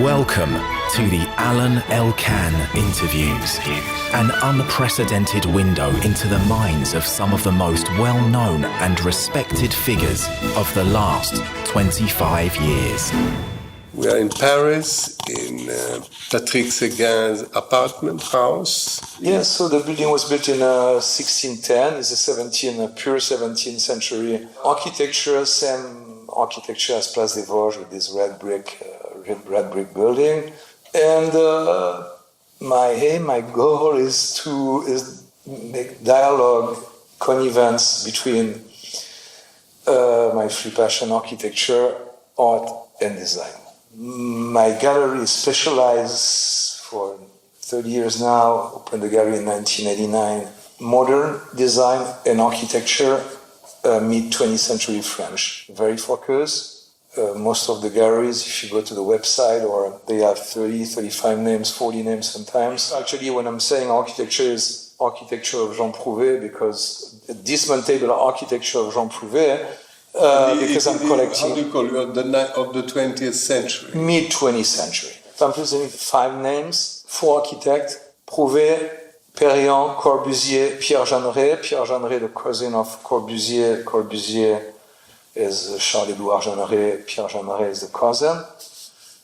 Welcome to the Alain Elkann interviews, an unprecedented window into the minds of some of the most well-known and respected figures of the last 25 years. We are in Paris, in Patrick Seguin's apartment house. Yes, so the building was built in 1610. It's a pure 17th century architecture, same architecture as Place des Vosges with this red brick building. And my goal is to make dialogue, connivence between my three passion: architecture, art, and design. My gallery is specialized for 30 years now, opened the gallery in 1989, modern design and architecture, mid-20th century French, very focused. Most of the galleries, if you go to the website, or they have 30, 35 names, 40 names sometimes. Actually, when I'm saying architecture is architecture of Jean Prouvé, because dismantable architecture of Jean Prouvé, because I'm collecting. How do you call it? Of the 20th century? Mid-20th century. So I'm presenting 5 names, 4 architects: Prouvé, Perriand, Corbusier, Pierre Jeanneret. Pierre Jeanneret, the cousin of Corbusier. Corbusier is Charles-Édouard Jeanneret. Pierre Jeanneret is the cousin.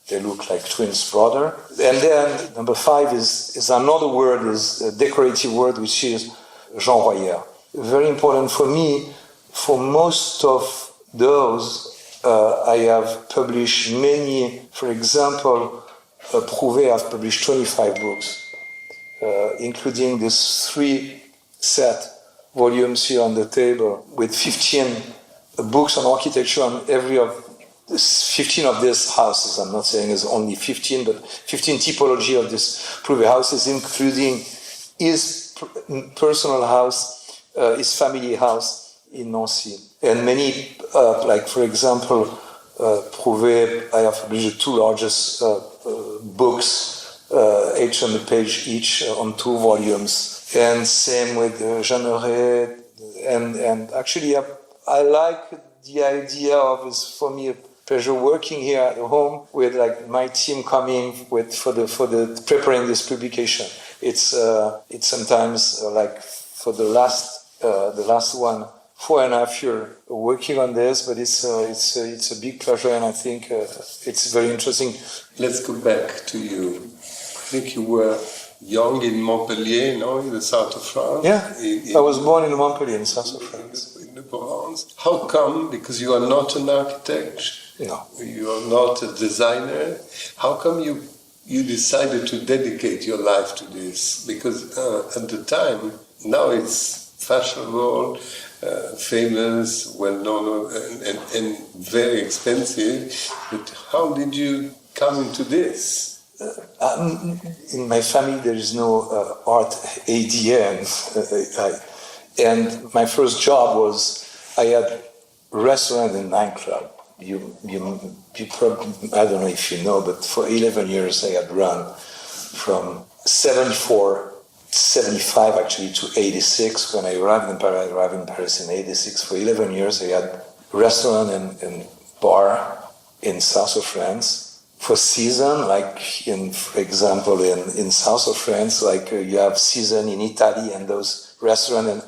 They look like twins brother. And then number 5 is another word, is a decorative word, which is Jean Royer. Very important for me. For most of those, I have published many. For example, Prouvé have published 25 books, including these 3 set volumes here on the table with 15 books on architecture on every of 15 of these houses. I'm not saying it's only 15, but 15 typology of these Prouvé houses, including his personal house, his family house in Nancy. And many, like for example, Prouvé, I have published the 2 largest books, 800 pages each on 2 volumes. And same with Jeanneret. And actually, I like the idea of, it's for me a pleasure working here at home with like my team coming for the preparing this publication. It's sometimes like for the last one, 4.5 years working on this, but it's a big pleasure, and I think it's very interesting. Let's go back to you. I think you were young in Montpellier, no, in the south of France. Yeah, I was born in Montpellier, in the south of France. In the Provence. How come? Because you are not an architect. No. You are not a designer. How come you decided to dedicate your life to this? Because at the time, now it's fashionable, famous, well-known, and very expensive. But how did you come into this? In my family, there is no art ADN. And my first job was, I had restaurant and nightclub. You probably, I don't know if you know, but for 11 years I had run from 75 actually to 86. When I arrived in Paris in 86. For 11 years I had restaurant and bar in south of France. For season, like for example in south of France, like you have season in Italy and those restaurant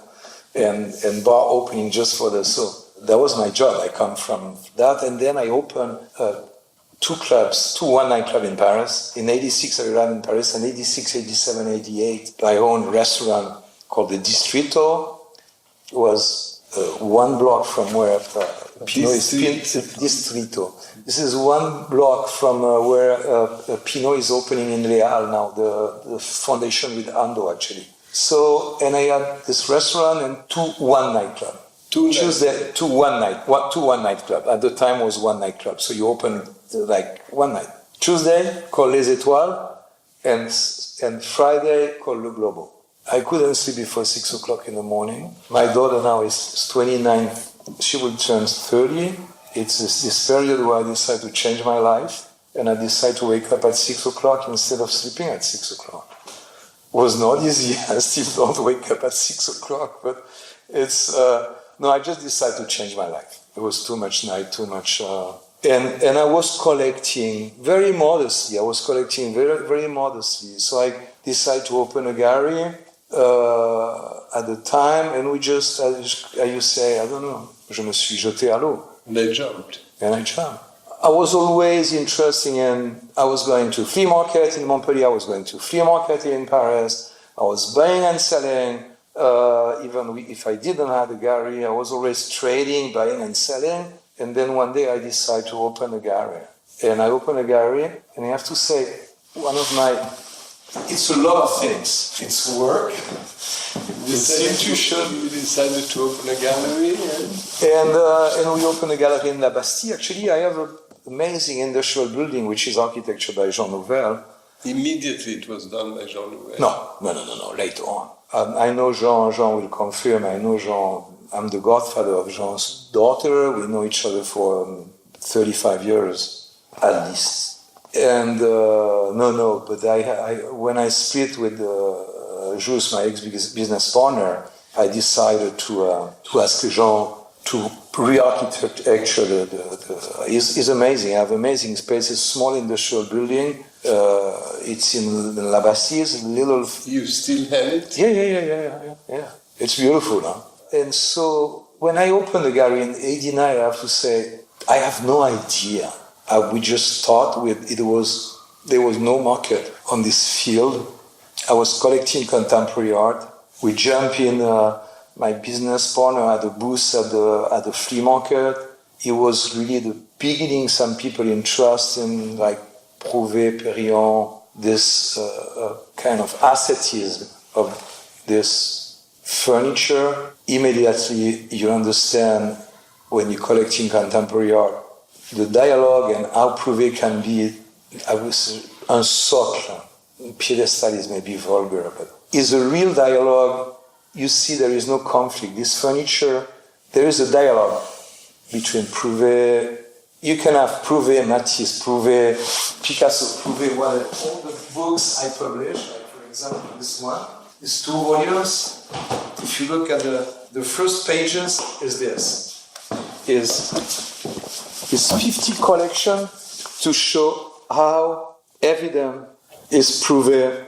and bar opening just for so that was my job. I come from that, and then I opened 2 one-night club in Paris. In 86 I arrived in Paris, and 86, 87, 88 I owned a restaurant called the Distrito. It was 1 block from where Pinot is. Distrito. This is 1 block from where Pinot is opening in Les Halles now, the foundation with Ando actually. So, and I had this restaurant and 2 one-night club. Tuesday, 2 one-night club. At the time was 1 night club, so you open like 1 night. Tuesday called Les Étoiles, and Friday called Le Globo. I couldn't sleep before 6 o'clock in the morning. My daughter now is 29. She will turn 30. It's this period where I decide to change my life, and I decide to wake up at 6 o'clock instead of sleeping at 6 o'clock. It was not easy. I still don't wake up at 6 o'clock, but it's... No, I just decided to change my life. It was too much night, too much And I was collecting very modestly. Very modestly. So I decided to open a gallery at the time, and we just, as you say, I don't know, je me suis jeté à l'eau. And I jumped. I was always interested in, I was going to flea market in Montpellier, I was going to flea market in Paris, I was buying and selling, even if I didn't have a gallery, I was always trading, buying and selling, and then one day I decided to open a gallery. And I opened a gallery, and I have to say, it's a lot of things. It's work, it's institution. You decided to open a gallery? And we opened a gallery in La Bastille. Actually, I have an amazing industrial building, which is architecture by Jean Nouvel. Immediately it was done by Jean Nouvel? No, later on. I know Jean will confirm, I know Jean, I'm the godfather of Jean's daughter. We know each other for 35 years, at least. And but when I split with Jules, my ex-business partner, I decided to ask Jean to re-architect. Actually, it's amazing. I have amazing spaces, small industrial building. It's in La Bastille. It's a little. You still have it? Yeah. It's beautiful, huh? And so when I opened the gallery in '89, I have to say I have no idea. We just thought there was no market on this field. I was collecting contemporary art. We jump in. My business partner had a booth at the flea market. It was really the beginning. Some people interested in like Prouvé, Perriand, this kind of asceticism of this furniture. Immediately, you understand when you're collecting contemporary art. The dialogue and how Prouvé can be, I would say, un socle. Piedestal is maybe vulgar, but is a real dialogue. You see there is no conflict. This furniture, there is a dialogue between Prouvé. You can have Prouvé, Matisse, Prouvé, Picasso, Prouvé, all the books I published, like for example this one, these 2 volumes. If you look at the first pages, is this. Is 50 collection to show how evident is Prouvé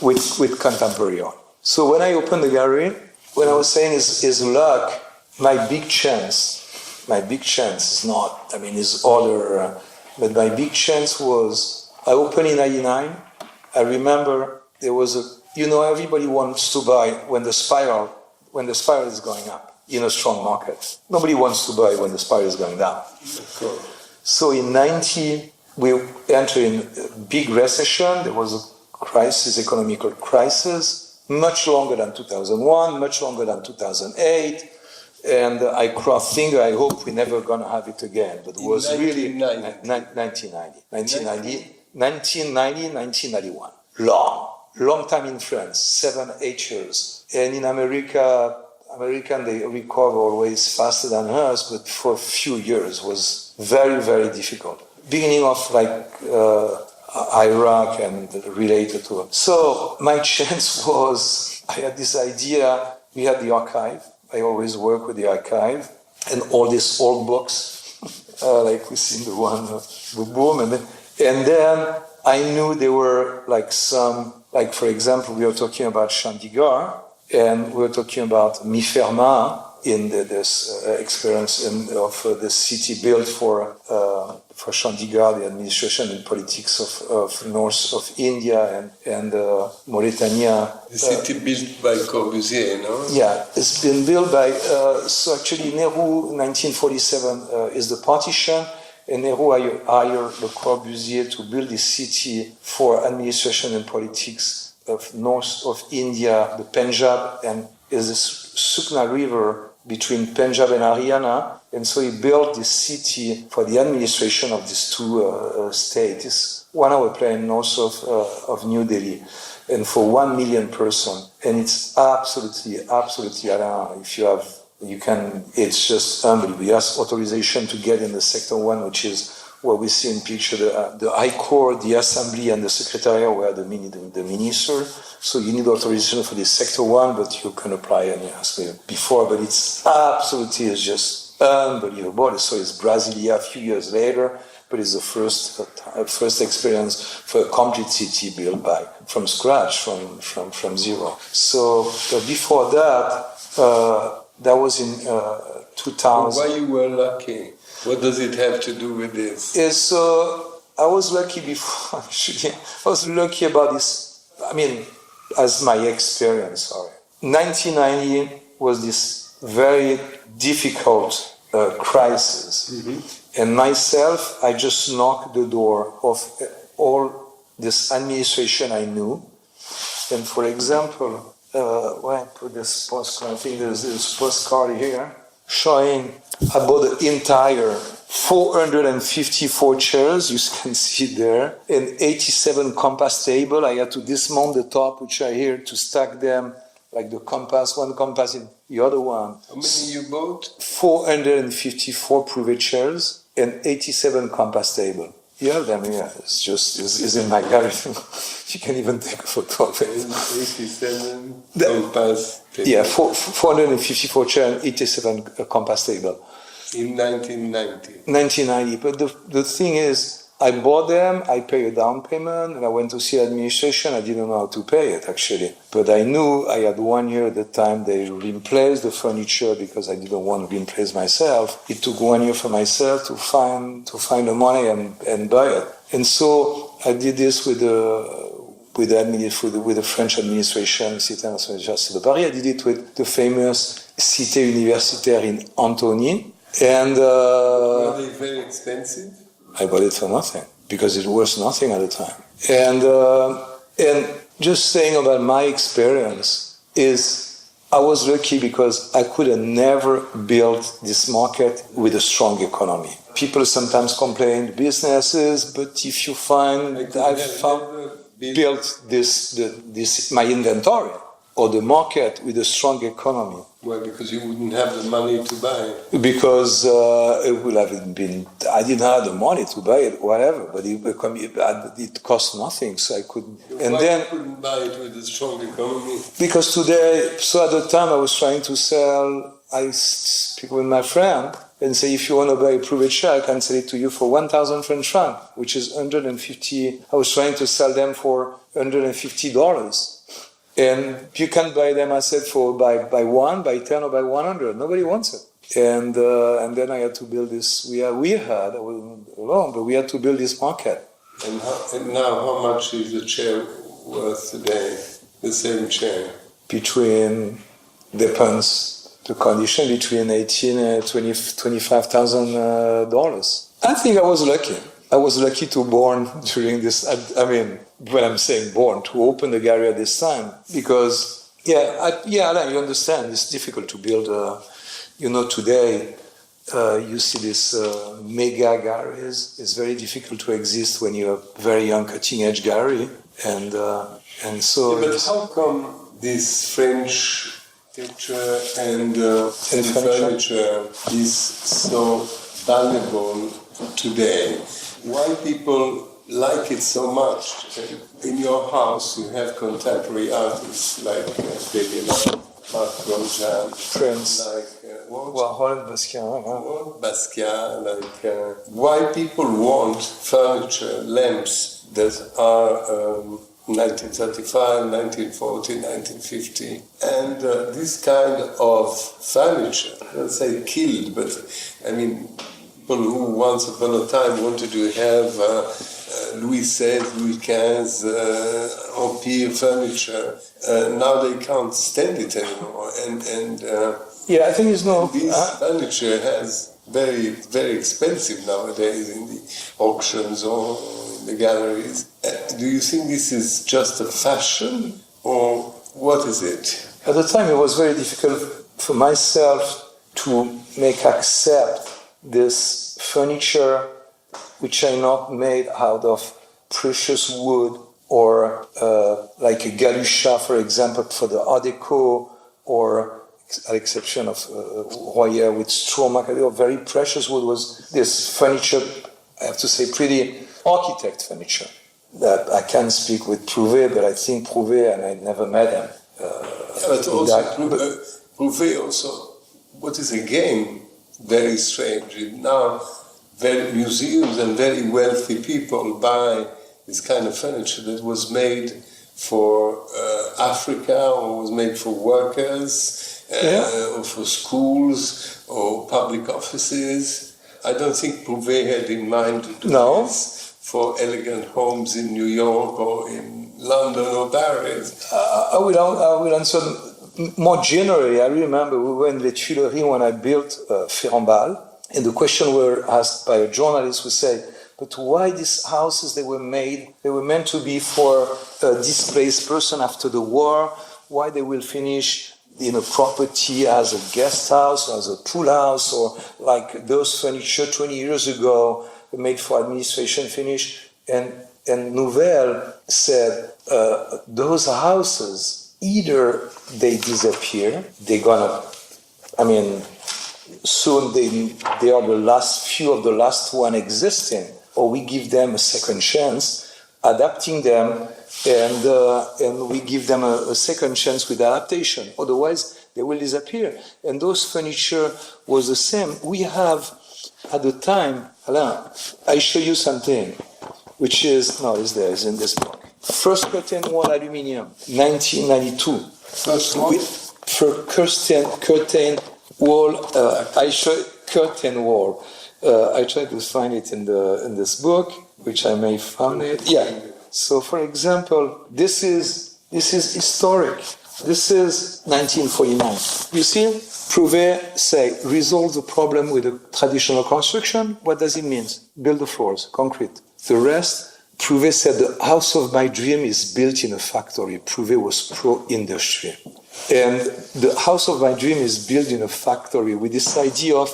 with contemporary art. So when I opened the gallery, when I was saying is luck, my big chance is not, is other, but my big chance was, I opened in '99. I remember there was everybody wants to buy when the spiral is going up. In a strong market. Nobody wants to buy when the spiral is going down. So in '90, we entered in a big recession. There was a economical crisis, much longer than 2001, much longer than 2008. And I cross finger, I hope we're never going to have it again. But it was really 1991. Long time in France, 7-8 years. And in American, they recover always faster than us, but for a few years was very, very difficult. Beginning of Iraq and related to it. So my chance was, I had this idea, we had the archive. I always work with the archive and all these old books, like we see in the one, the boom. And then I knew there were for example, we were talking about Chandigarh, and we were talking about Mi Ferma in this experience of the city built for Chandigarh, the administration and politics of north of India and Mauritania. The city built by Corbusier, no? Yeah, it's been built by, so actually Nehru, 1947, is the partition, and Nehru hired Le Corbusier to build this city for administration and politics of north of India, the Punjab, and is the Sukna River between Punjab and Haryana, and so he built this city for the administration of these 2 states. It's 1 hour plane north of New Delhi, and for 1 million person, and it's absolutely, Alain, it's just unbelievable. You ask authorization to get in the Sector 1, which is what we see in picture, the High Court, the Assembly, and the Secretariat were the minister. So you need authorization for the Sector 1, but you can apply and you ask me before. But it's absolutely, it's just unbelievable. So it's Brasilia a few years later, but it's the first experience for a complete city built from scratch, from zero. So before that, that was in 2000. Why you were lucky? What does it have to do with this? I was lucky before, actually. I was lucky about this, as my experience, sorry. 1990 was this very difficult crisis. Mm-hmm. And myself, I just knocked the door of all this administration I knew. And for example, where I put this postcard, I think there's this postcard here, showing about the entire 454 chairs, you can see there, and 87 compass tables. I had to dismount the top, which are here, to stack them, like the compass, one compass in the other one. How many you bought? 454 Prouvé chairs and 87 compass tables. You have them here. It's in my gallery. You can even take a photo of it. 87 compass tables. Yeah, 454 chairs and 87 compass tables. In 1990. 1990. But the thing is, I bought them, I paid a down payment, and I went to see administration. I didn't know how to pay it, actually. But I knew I had 1 year at the time they replaced the furniture because I didn't want to replace myself. It took 1 year for myself to find the money and buy it. And so I did this with the French administration, Cité Nationale de Paris. I did it with the famous Cité Universitaire in Antony. And were they very expensive? I bought it for nothing because it was nothing at the time. And just saying about my experience is I was lucky because I could have never built this market with a strong economy. People sometimes complain businesses, but if you find built this my inventory or the market with a strong economy. Well, because you wouldn't have the money to buy it. Because it would have been, I didn't have the money to buy it, whatever, but it cost nothing, so I couldn't. And why then you couldn't buy it with a strong economy? Because today, so at the time I was trying to sell, I speak with my friend and say, if you want to buy a Prouvé chair, I can sell it to you for 1,000 French francs, which is 150. I was trying to sell them for $150. And you can buy them, I said, for by 1, by 10, or by 100. Nobody wants it. And then I had to build this. I wasn't alone, but we had to build this market. And now, how much is the chair worth today? The same chair? Depends the condition, between $18,000 and $25,000. I think I was lucky. I was lucky to born during this, when I'm saying born, to open the gallery at this time. Because, Alain, you understand, it's difficult to build, today, you see these mega galleries. It's very difficult to exist when you're a very young cutting-edge gallery. And so... Yeah, but how come this French picture and furniture is so valuable today? Why people like it so much? In your house, you have contemporary artists like Marc Gauguin, Prince, Basquiat. Why people want furniture, lamps that are 1935, 1940, 1950, and this kind of furniture, let's say killed, but people who once upon a time wanted to have Louis XVI, Louis XV, Empire furniture, now they can't stand it anymore. I think it's no... This furniture has very, very expensive nowadays in the auctions or in the galleries. Do you think this is just a fashion, or what is it? At the time, it was very difficult for myself to make accept this furniture which are not made out of precious wood or like a galusha, for example, for the Art Deco, or at exception of Royer with straw macadamia, very precious wood was this furniture, I have to say, pretty architect furniture. That I can't speak with Prouvé, but I think Prouvé, and I never met him. But also, Prouvé also, what is again very strange. Now, museums and very wealthy people buy this kind of furniture that was made for Africa, or was made for workers, or for schools, or public offices. I don't think Prouvé had in mind to do this for elegant homes in New York or in London or Paris. I will answer more generally. I remember we were in Les Tuileries when I built Ferrambal, and the question were asked by a journalist who said, but why these houses, they were meant to be for a displaced person after the war, why they will finish in a property as a guest house, or as a pool house, or like those furniture 20 years ago made for administration finish. And Nouvelle said, those houses, either they disappear, soon they are the last few of the last one existing, or we give them a second chance, adapting them, and we give them a second chance with adaptation. Otherwise, they will disappear. And those furniture was the same. We have, at the time, Alain, I show you something, which is, it's in this book. First curtain wall aluminium, 1992. First one? Curtain wall, I show curtain wall. I tried to find it in this book, which I may found it. Yeah. So, for example, this is historic. This is 1949. You see, Prouvé say resolve the problem with a traditional construction. What does it mean? Build the floors, concrete. The rest, Prouvé said the house of my dream is built in a factory. Prouvé was pro-industry. And the house of my dream is built in a factory with this idea of,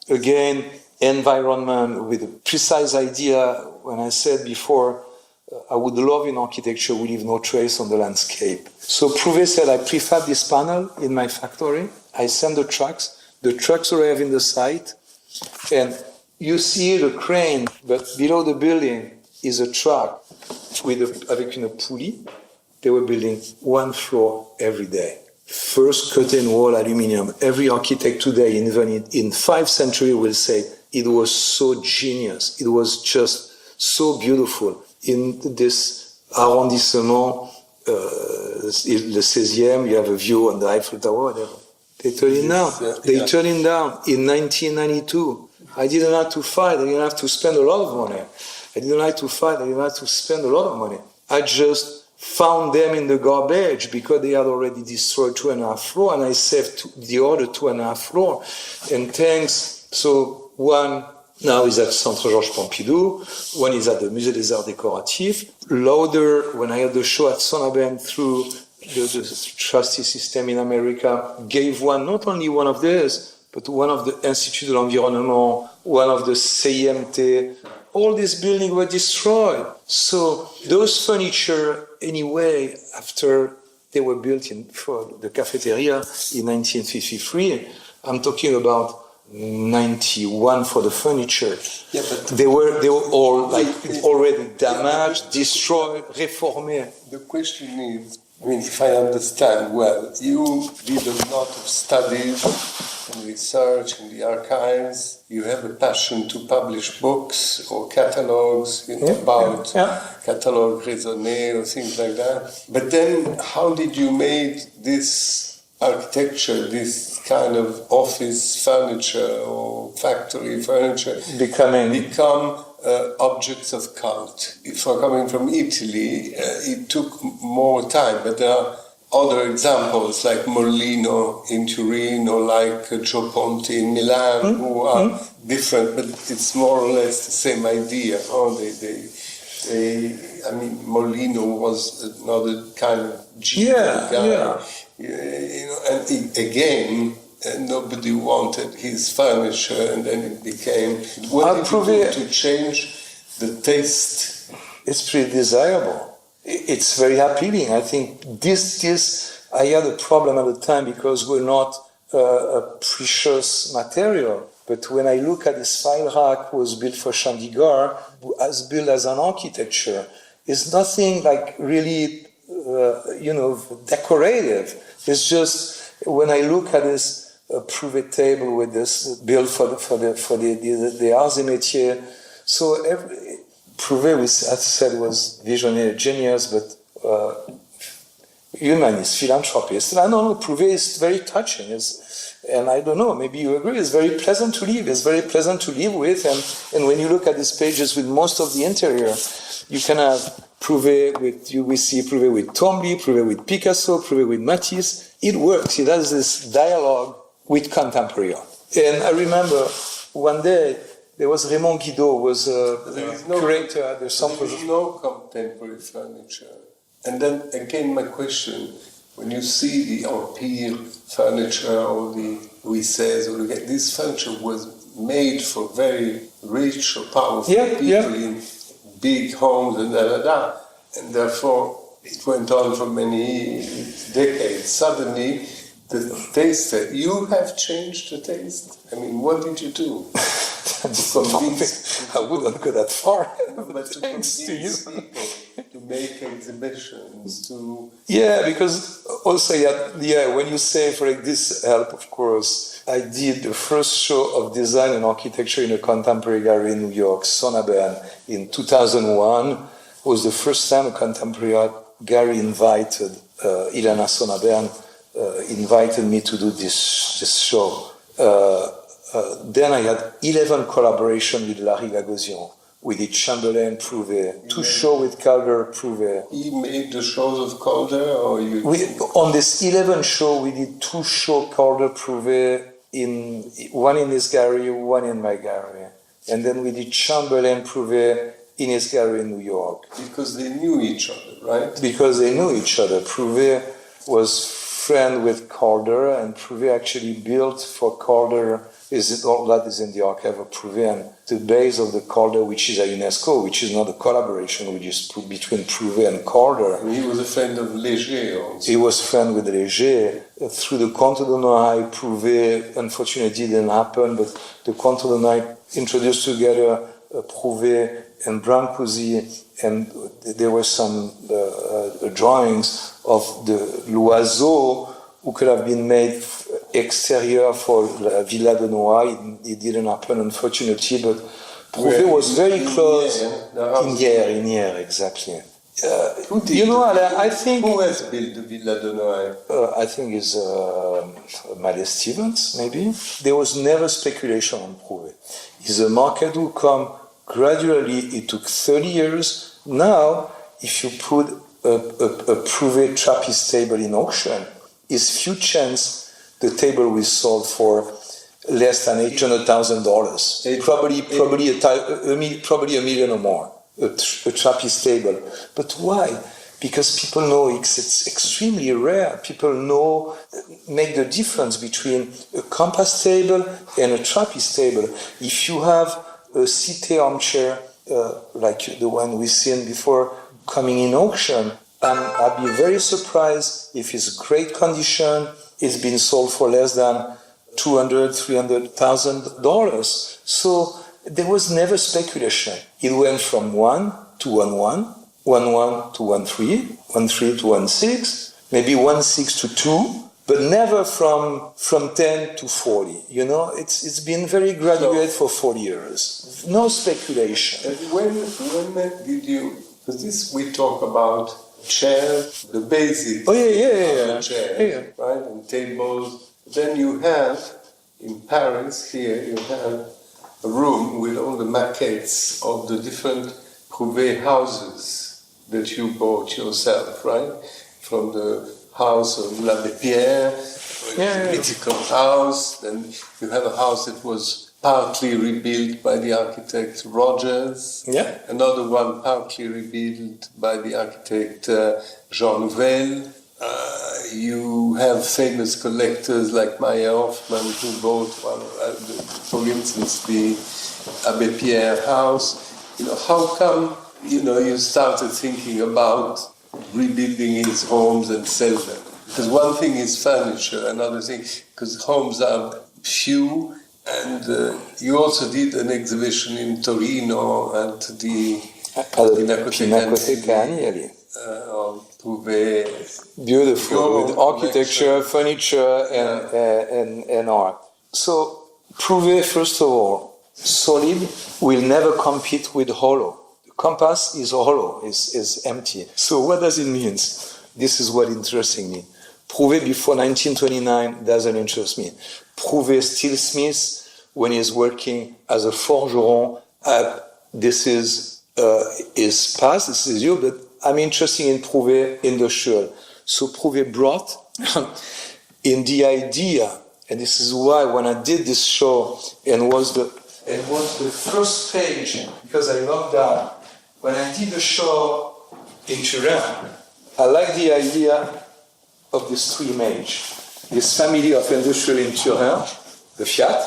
again, environment, with a precise idea. When I said before, I would love in architecture, we leave no trace on the landscape. So Prouvé said, I prefab this panel in my factory. I send the trucks arrive in the site, and you see the crane, but below the building is a truck avec une poulie. They were building one floor every day. First curtain wall aluminium. Every architect today, even in 5th century, will say it was so genius. It was just so beautiful. In this arrondissement, le 16e, you have a view on the Eiffel Tower, whatever. They turn it down. They turn it down in 1992. I didn't have to fight. I didn't have to spend a lot of money. I didn't have to fight. I didn't have to spend a lot of money. I just found them in the garbage because they had already destroyed 2.5 floors, and I saved the other 2.5 floors. And thanks, so one now is at Centre Georges Pompidou, one is at the Musée des Arts Décoratifs. Lauder, when I had the show at Sonnabend through the trustee system in America, gave one, not only one of theirs, but one of the Institut de l'Environnement, one of the CIMT. All these buildings were destroyed. So those furniture, anyway, after they were built for the cafeteria in 1953, I'm talking about 91 for the furniture. Yeah, but they were all like already damaged, destroyed, reformé. The question is, if I understand well, you did a lot of studies and research in the archives. You have a passion to publish books or catalogs about catalogue raisonné or things like that. But then how did you make this architecture, this kind of office furniture or factory furniture become objects of cult? If we're coming from Italy, it took more time, but there are other examples like Molino in Turin or like Gio Ponti in Milan who are different, but it's more or less the same idea. Molino was another kind of genius guy. And again, nobody wanted his furniture, and then it became. What did you do to change the taste? It's pretty desirable. It's very appealing. I think I had a problem at the time because we're not a precious material. But when I look at this file rack was built for Chandigarh, as built as an architecture, it's nothing like really, decorative. It's just, when I look at this Prouvé table with this built for the arts et métiers. So Prouvé, as I said, was visionary, genius, but humanist, philanthropist. And I don't know, Prouvé is very touching. And I don't know, maybe you agree, it's very pleasant to live. It's very pleasant to live with. And when you look at these pages with most of the interior, you can have Prouvé we see Prouvé with Tomby, Prouvé with Picasso, Prouvé with Matisse. It works. It has this dialogue with contemporary art. And I remember one day, there was Raymond Guido, was a curator at the Centre. There is no contemporary furniture. And then again, my question: when you see the Empire furniture or the Louis XVI, this furniture was made for very rich or powerful people in big homes and and therefore it went on for many decades. Suddenly, the taste, you have changed the taste. I mean, what did you do? I wouldn't go that far. But to convince people to make exhibitions, to... Yeah, because also, when you say for this help, of course, I did the first show of design and architecture in a contemporary gallery in New York, Sonnabern, in 2001. It was the first time a contemporary art gallery invited, Ilana Sonnabern invited me to do this show. Then I had 11 collaborations with Larry Gagosian. We did Chamberlain, Prouvé, 2 shows with Calder, Prouvé. He made the shows of Calder, or you? On this 11 show, we did 2 shows Calder, Prouvé, one in his gallery, one in my gallery. And then we did Chamberlain, Prouvé in his gallery in New York. Because they knew each other, right? Because they knew each other. Prouvé was friend with Calder, and Prouvé actually built for Calder. All that is in the archive of Prouvé, and the base of the Calder, which is a UNESCO, which is not a collaboration, which is between Prouvé and Calder. And he was a friend of Léger also. He was friend with Léger. Through the Conte de Noailles, Prouvé, unfortunately didn't happen, but the Conte de Noailles introduced together Prouvé and Brancusi, and there were some drawings of the L'Oiseau, who could have been made exterior for La Villa de Noailles. It didn't happen, unfortunately, but Prouvé was very close. In Hyères, exactly. Alain, I think... Who has built the Villa de Noailles? I think it's Mallet Stevens, maybe. There was never speculation on Prouvé. It's a market who come gradually. It took 30 years. Now, if you put a Prouvé Trappist table in auction, is few chance the table will sold for less than $800,000. Probably $1 million or more. A Trappist table. But why? Because people know it's extremely rare. People make the difference between a compass table and a Trappist table. If you have a cité armchair like the one we've seen before coming in auction, I'd be very surprised if it's great condition, it's been sold for less than $200,000-$300,000. So there was never speculation. It went from 1 to 1.1, 1.1 to 1.3, 1.3 to 1.6, maybe 1.6 to 2, but never from 10 to 40. It's been very graduate for 40 years. No speculation. And when did you? Because this we talk about. Chair, the basic chair, right, and tables. Then you have, in Paris, here, you have a room with all the maquettes of the different Prouvé houses that you bought yourself, right? From the house of l'Abbé Pierre, political house, then you have a house that was partly rebuilt by the architect Rogers, another one partly rebuilt by the architect Jean Nouvel. You have famous collectors like Maya Hoffman who bought one, for instance, the Abbé Pierre house. How come, you started thinking about rebuilding his homes and sell them? Because one thing is furniture, another thing, because homes are few. And you also did an exhibition in Torino at the Pinacoteca Prouvé. Beautiful, with architecture, furniture, and art. So, Prouvé, first of all, solid will never compete with hollow. The compass is hollow, is empty. So what does it mean? This is what interests me. Prouvé before 1929 doesn't interest me. Prouvé steelsmith when he's working as a forgeron this is his past, this is you, but I'm interested in Prouvé industrial. So Prouvé brought in the idea, and this is why when I did this show, and was the first page, because I love that, when I did the show in Turin, I like the idea of these three images. This family of industrial in Turin, the Fiat,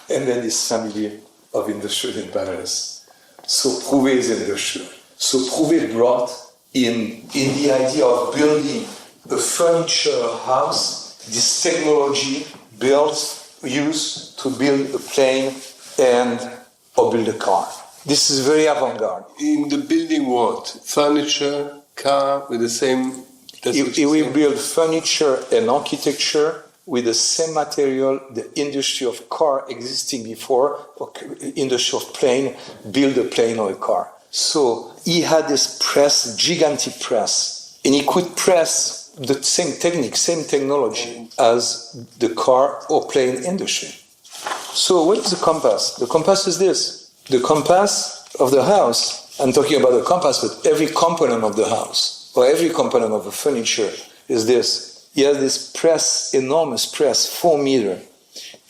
and then this family of industrial in Paris. So Prouvé is industrial. So Prouvé brought in the idea of building a furniture house, this technology used to build a plane or build a car. This is very avant-garde. In the building what? Furniture, car, with the same... He will build furniture and architecture with the same material, the industry of car existing before, or industry of plane, build a plane or a car. So he had this press, gigantic press, and he could press the same technique, same technology as the car or plane industry. So what is the compass? The compass is this. The compass of the house, I'm talking about the compass, but every component of the house, or every component of the furniture is this. He has this press, enormous press, 4 meters.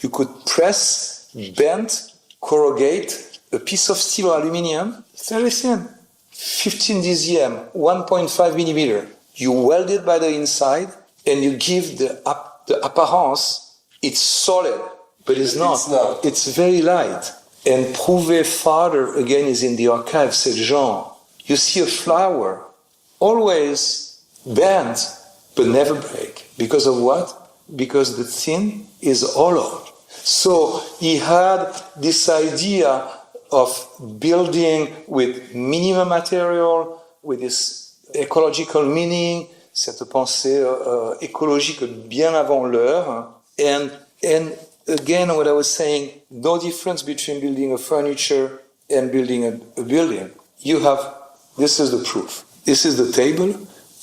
You could press, bend, corrugate a piece of steel or aluminum, very thin, 15 dcm, 1.5 millimeter. You weld it by the inside, and you give the appearance, it's solid, but it's not. It's very light. And Prouvé's father, again, is in the archive, said, Jean, you see a flower, always bend, but never break. Because of what? Because the thin is hollow. So he had this idea of building with minimum material, with this ecological meaning, cette pensée écologique bien avant l'heure. And again, what I was saying, no difference between building a furniture and building a building. This is the proof. This is the table,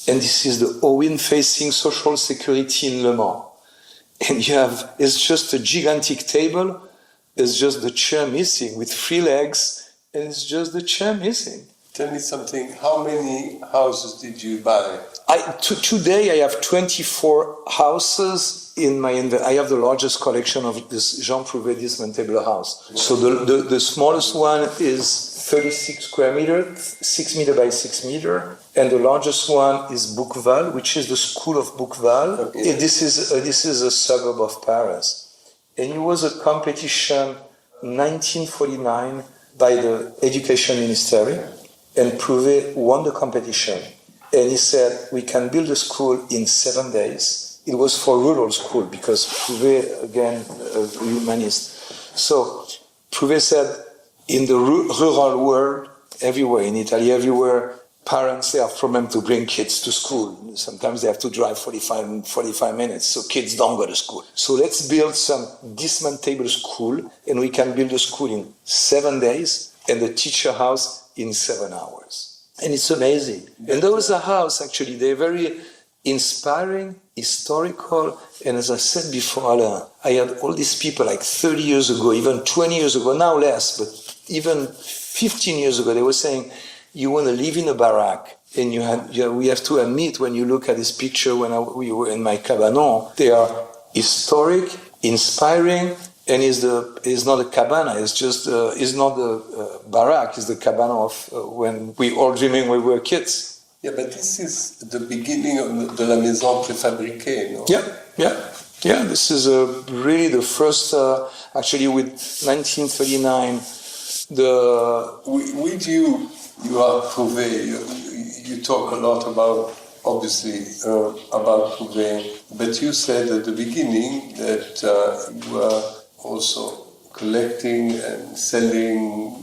and this is the Owen facing Social Security in Le Mans. And it's just a gigantic table, it's just the chair missing with 3 legs, and it's just the chair missing. Tell me something, how many houses did you buy? Today I have 24 houses in my I have the largest collection of this Jean Prouvé dismantable house. So the smallest one is 36 square meters, 6 meter by 6 meter, and the largest one is Bouqueval, which is the school of Bouqueval. Okay. This is a suburb of Paris, and it was a competition 1949 by the Education Ministry, and Prouvé won the competition. And he said, we can build a school in 7 days. It was for rural school because Prouvé, again, a humanist. So Prouvé said, in the rural world, everywhere, in Italy, everywhere, parents, they have problem to bring kids to school. Sometimes they have to drive 45 minutes, so kids don't go to school. So let's build some dismantable school, and we can build a school in 7 days, and the teacher house in 7 hours. And it's amazing. And those are houses, actually, they're very inspiring, historical, and as I said before, Alain, I had all these people like 30 years ago, even 20 years ago, now less, but even 15 years ago, they were saying, you want to live in a barrack, and we have to admit, when you look at this picture when we were in my cabanon, they are historic, inspiring, and it's not a cabana, it's not the barrack, it's the cabana of when we all dreaming when we were kids. Yeah, but this is the beginning of the La Maison Préfabriquée, no? Yeah, this is really the first, actually with 1939, With you are Prouvé, you talk a lot about, obviously, about Prouvé, but you said at the beginning that you were also collecting and selling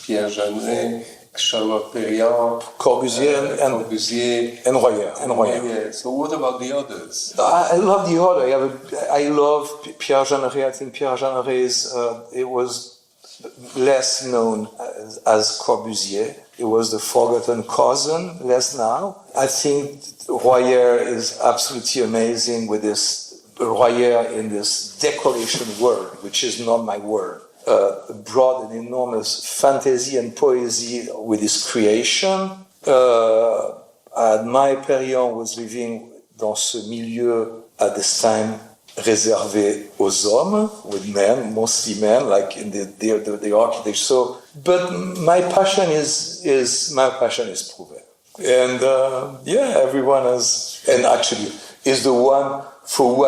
Pierre Jeanneret Charlotte-Perriand, Corbusier Corbusier, and Royer. Yeah. So what about the others? I love the order. I love Pierre Jeanneret. I think Pierre Jeanneret it was less known as Corbusier. It was the forgotten cousin, less now. I think Royer is absolutely amazing with this Royer in this decoration world, which is not my world. Brought an enormous fantasy and poesy with his creation. My Perriand was living dans ce milieu at this time réservé aux hommes, with men, mostly men, like in the architecture. So, but my passion is Prouvé, and everyone has, and actually is the one for who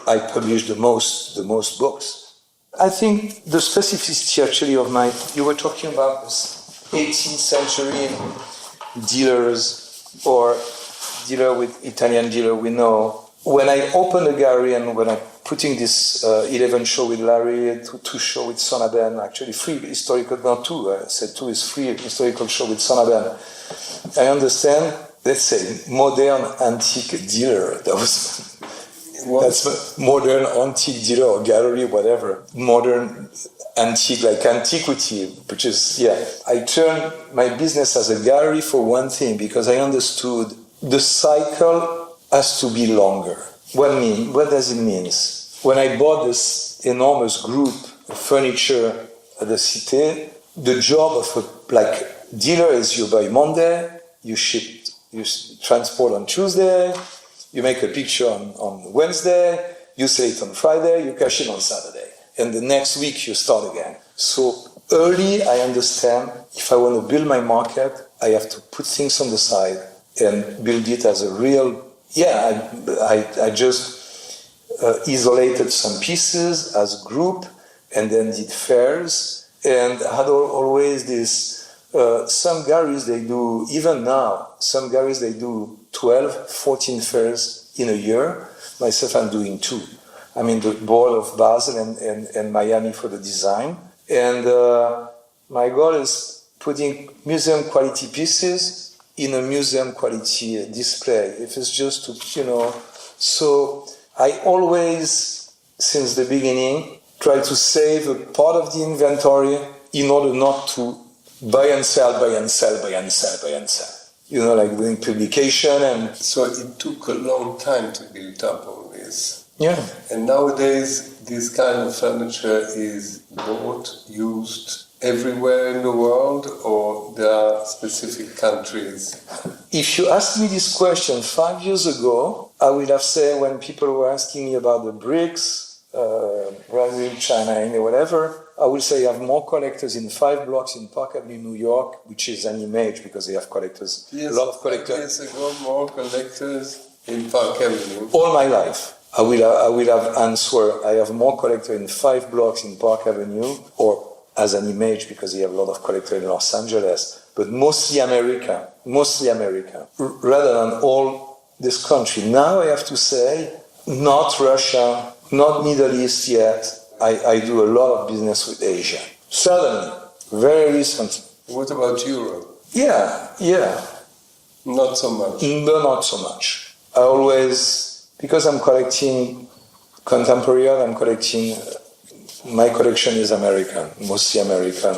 I published the most books. I think the specificity actually of you were talking about this 18th century dealers or dealer with Italian dealer we know. When I open a gallery and when I'm putting this 11 show with Larry, 2 show with Sonaben, actually 3 historical, not 2, I said 2 is 3 historical show with Sonaben. I understand, let's say, modern antique dealer. That's modern antique dealer or gallery, whatever. Modern antique, like antiquity, which is, I turned my business as a gallery for one thing, because I understood the cycle has to be longer. What does it mean? When I bought this enormous group of furniture at the Cité, the job of a dealer is you buy Monday, you transport on Tuesday, you make a picture on Wednesday, you sell it on Friday, you cash it on Saturday. And the next week you start again. So early I understand if I want to build my market, I have to put things on the side and build it as a real, I just isolated some pieces as a group and then did fairs and had always this, some galleries they do, even now, some galleries they do 12, 14 fairs in a year. Myself, I'm doing 2. I'm in the board of Basel and Miami for the design. And my goal is putting museum quality pieces in a museum quality display. If it's just to, so I always, since the beginning, try to save a part of the inventory in order not to buy and sell. Like doing publication and... So it took a long time to build up all this. Yeah. And nowadays, this kind of furniture is bought, used everywhere in the world, or there are specific countries? If you asked me this question 5 years ago, I would have said when people were asking me about the BRICS, Brazil, China, India, whatever, I will say I have more collectors in 5 blocks in Park Avenue, New York, which is an image because they have collectors. Yes, a lot of collectors. 5 years ago, more collectors in Park Avenue. All my life, I will have answer. I have more collectors in 5 blocks in Park Avenue, or as an image because they have a lot of collectors in Los Angeles, but mostly America, rather than all this country. Now I have to say, not Russia, not Middle East yet. I do a lot of business with Asia. Suddenly, very recently. What about Europe? Yeah. Not so much. No, not so much. I always, because I'm collecting contemporary art, my collection is American, mostly American,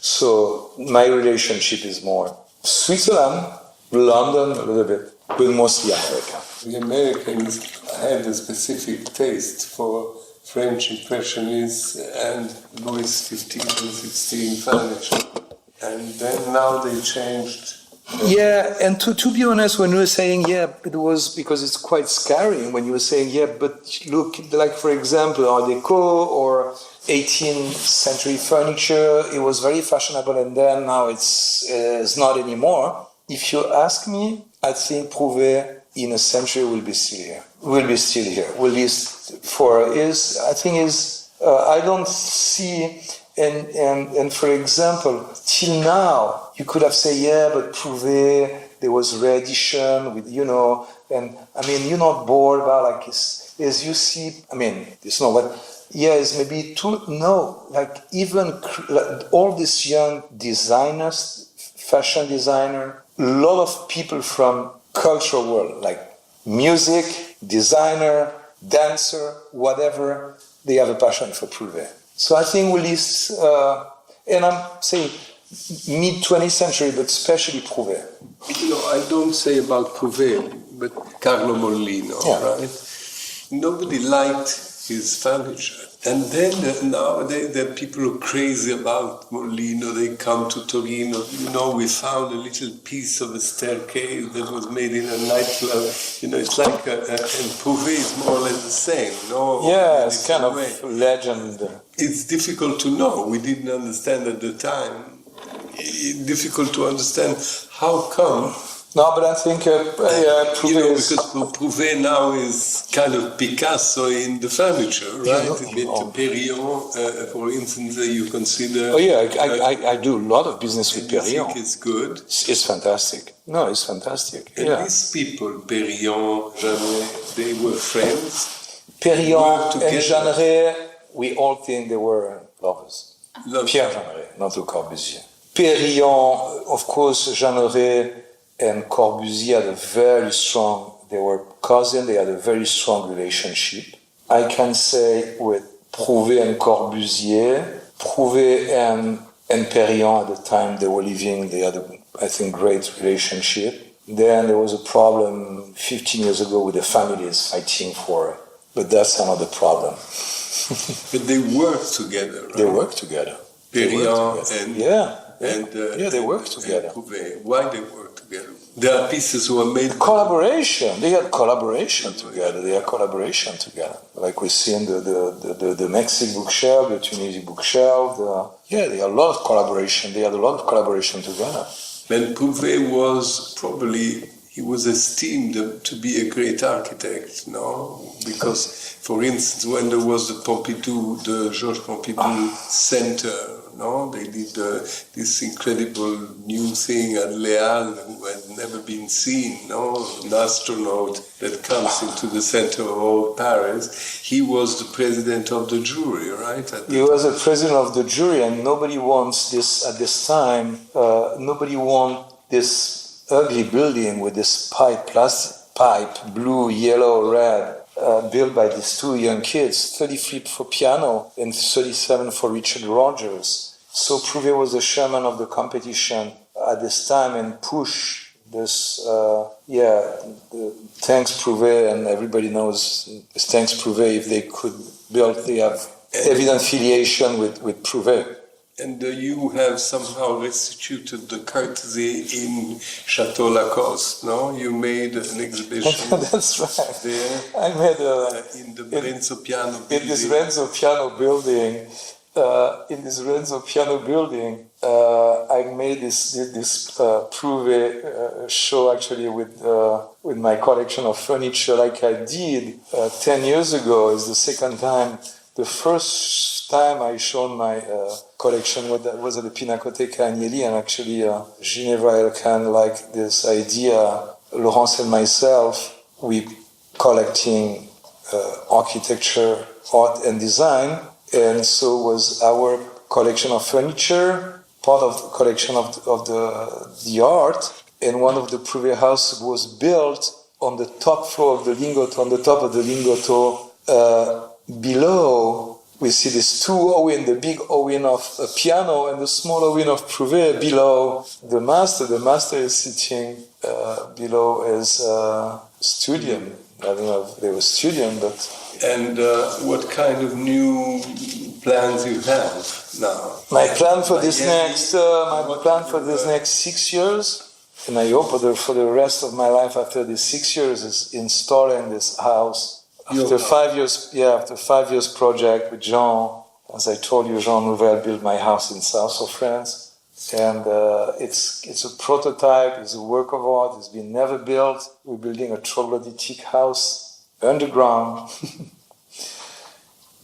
so my relationship is more Switzerland, London a little bit, but mostly America. The Americans had a specific taste for French Impressionists and Louis XV and XVI furniture. And then now they changed. Yeah, and to be honest, when you were saying, it was because it's quite scary when you were saying, but look, like for example, Art Deco or 18th century furniture, it was very fashionable and then now it's not anymore. If you ask me, I think Prouvé in a century will be still here. I don't see, and for example, till now, you could have said, but Prouvé, there was re-edition with, and I mean, you're not bored about as you see, I mean, it's not what, it's maybe too, no, like even all these young designers, fashion designer, a lot of people from cultural world, like music, designer, dancer, whatever, they have a passion for Prouvé. So I think we list, and I'm saying mid-20th century, but especially Prouvé. You know, I don't say about Prouvé, but Carlo Mollino, right? Nobody liked his furniture. And then now there are people who are crazy about Mollino. They come to Torino. You know, we found a little piece of a staircase that was made in a nightclub. You know, it's like, and Prouvé is more or less the same, no? Yeah, it's kind of legend. It's difficult to know. We didn't understand at the time. It's difficult to understand how come. No, but I think Prouvé, you know, because Prouvé now is kind of Picasso in the furniture, right? Perillon, for instance, you consider. Oh yeah, I do a lot of business with Perillon. I think it's good. It's fantastic. No, it's fantastic. And these people, Perillon, Jeanneret, they were friends. Perillon and Jeanneret, we all think they were lovers. Pierre Jeanneret, not Le Corbusier. Perillon, of course, Jeanneret and Corbusier had a very strong, they were cousins, they had a very strong relationship. I can say with Prouvé and Corbusier, Prouvé and Perillon at the time they were living, they had a, I think, great relationship. Then there was a problem 15 years ago with the families fighting for it, but that's another problem. But they worked together, right? They worked together. Perillon and... they worked together. Why they work together? There are pieces who are made... Collaboration. They had collaboration together. Like we see in the Mexican bookshelf, the Tunisian bookshelf. They had a lot of collaboration. They had a lot of collaboration together. And Prouvé was probably... He was esteemed to be a great architect, no? Because, for instance, when there was the Georges Pompidou Center, no? They did this incredible new thing at Les Halles who had never been seen, no? An astronaut that comes into the center of all Paris. He was the president of the jury, right? He was the president of the jury, and nobody wants this at this time. Nobody wants this ugly building with this plastic pipe, blue, yellow, red, built by these two young kids, 33 for piano and 37 for Richard Rogers. So Prouvé was the chairman of the competition at this time and pushed this, thanks Prouvé, and everybody knows thanks Prouvé, if they could build, they have evident affiliation with Prouvé. And you have somehow restituted the courtesy in Chateau Lacoste, no? You made an exhibition. That's right. There. I made in the Renzo Piano building. In this Renzo Piano building. I made this Prouvé show actually with my collection of furniture, like I did 10 years ago. It's the second time. The first time I showed my collection was at the Pinacoteca Agnelli, and actually Ginevra Elkann liked this idea. Laurence and myself, we collecting architecture, art and design, and so was our collection of furniture, part of the collection of the art, and one of the Prouvé house was built on the top floor of the Lingotto, on the top of the Lingotto. Below, we see these two Owen, the big Owen of a piano and the small Owen of Prouvé below the master. The master is sitting below as studium. I don't know if they were studium, but... And what kind of new plans you have now? My plan for this next 6 years, and I hope for the rest of my life after these 6 years, is installing this house. After 5 years project with Jean, as I told you, Jean Nouvel built my house in south of France, and it's a prototype, it's a work of art, it's been never built. We're building a troglodytic house underground,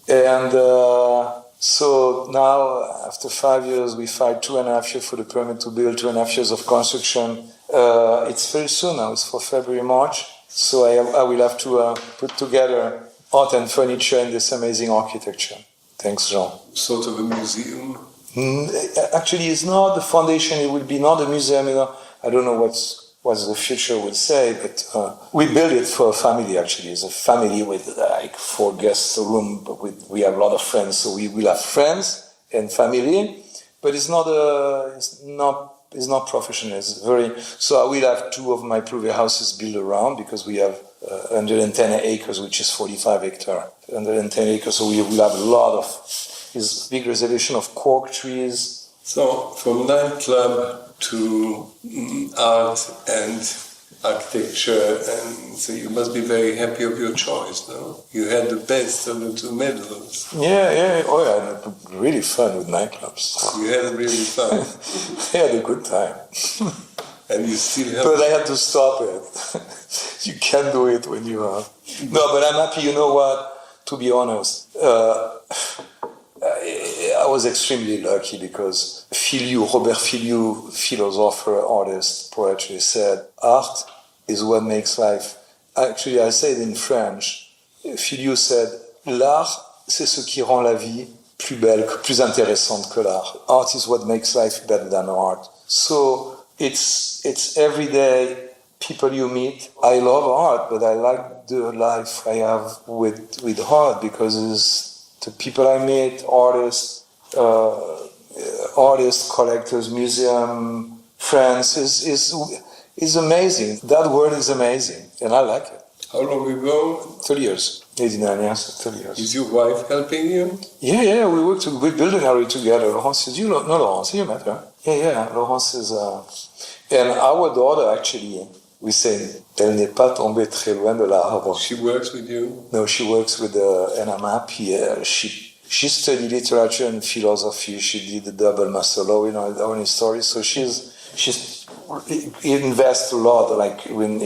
and so now after 5 years, we filed 2.5 years for the permit to build, 2.5 years of construction. It's very soon now. It's for February, March. So I will have to put together art and furniture in this amazing architecture. Thanks, Jean. Sort of a museum? Actually, it's not the foundation. It will be not a museum. I don't know what the future will say, but we built it for a family. Actually, it's a family with like 4 guest room. But we have a lot of friends, so we will have friends and family. But it's not professional. It's very. So I will have 2 of my Prouvé houses built around because we have 110 acres, which is 45 hectares. 110 acres, so we will have a lot of. Is big reservation of cork trees. So from nightclub to art and architecture, and so you must be very happy of your choice, no? You had the best of the 2 medals. Yeah. Oh, yeah, I had really fun with nightclubs. You had really fun. I had a good time. And you still have... But I had to stop it. You can't do it when you are... No, but I'm happy, you know what? To be honest, I was extremely lucky because Robert Filiou, philosopher, artist, poetry, said, art is what makes life. Actually, I say it in French. Filiou said, l'art, c'est ce qui rend la vie plus belle, plus intéressante que l'art. Art is what makes life better than art. So it's every day people you meet. I love art, but I like the life I have with art because it's the people I meet, artists, collectors, museum, friends, is amazing. That word is amazing, and I like it. How long ago? 30 years. 89 years, 30 years. Is your wife helping you? Yeah, we built a gallery together. Laurence is, Laurence, you met her? Yeah, Laurence is, and our daughter actually, we say, elle n'est pas tombée très loin de l'arbre. She works with you? No, she works with, and I'm happy, she studied literature and philosophy. She did the double master law, own history. So she's invests a lot, like in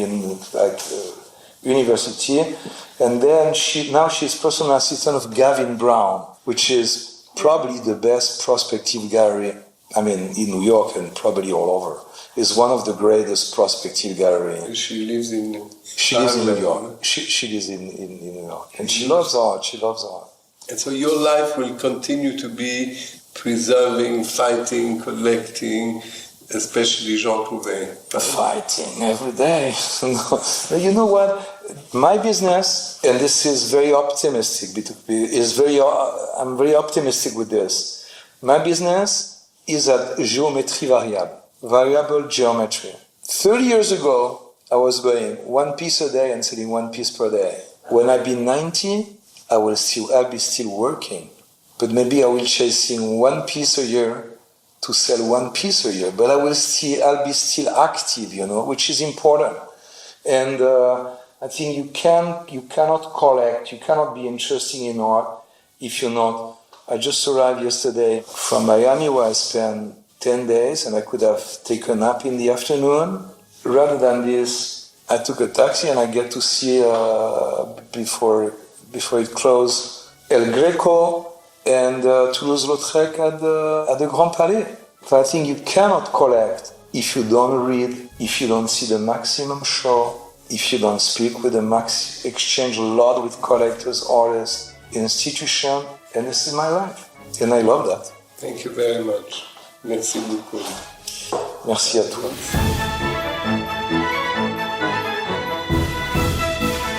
university. And then she's personal assistant of Gavin Brown, which is probably the best prospective gallery. I mean, in New York and probably all over. Is one of the greatest prospective galleries. She lives in New York. She lives in New York, and she loves art. And so your life will continue to be preserving, fighting, collecting, especially Jean Prouvé. Fighting every day. You know what? My business, and this is very optimistic. I'm very optimistic with this. My business is at geometry variable geometry. 30 years ago, I was buying 1 piece a day and selling 1 piece per day. When I'll be 90, I'll be still working. But maybe I will chasing 1 piece a year to sell 1 piece a year. But I'll be still active, which is important. And I think you cannot collect, you cannot be interested in art if you're not. I just arrived yesterday from Miami where I spent 10 days and I could have taken a nap in the afternoon. Rather than this, I took a taxi and I get to see, before it closed, El Greco and Toulouse-Lautrec at the Grand Palais. So I think you cannot collect if you don't read, if you don't see the maximum show, if you don't speak with exchange a lot with collectors, artists, institutions, and this is my life. And I love that. Thank you very much. Merci beaucoup. Merci à toi.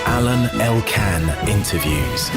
Alain Elkann interviews.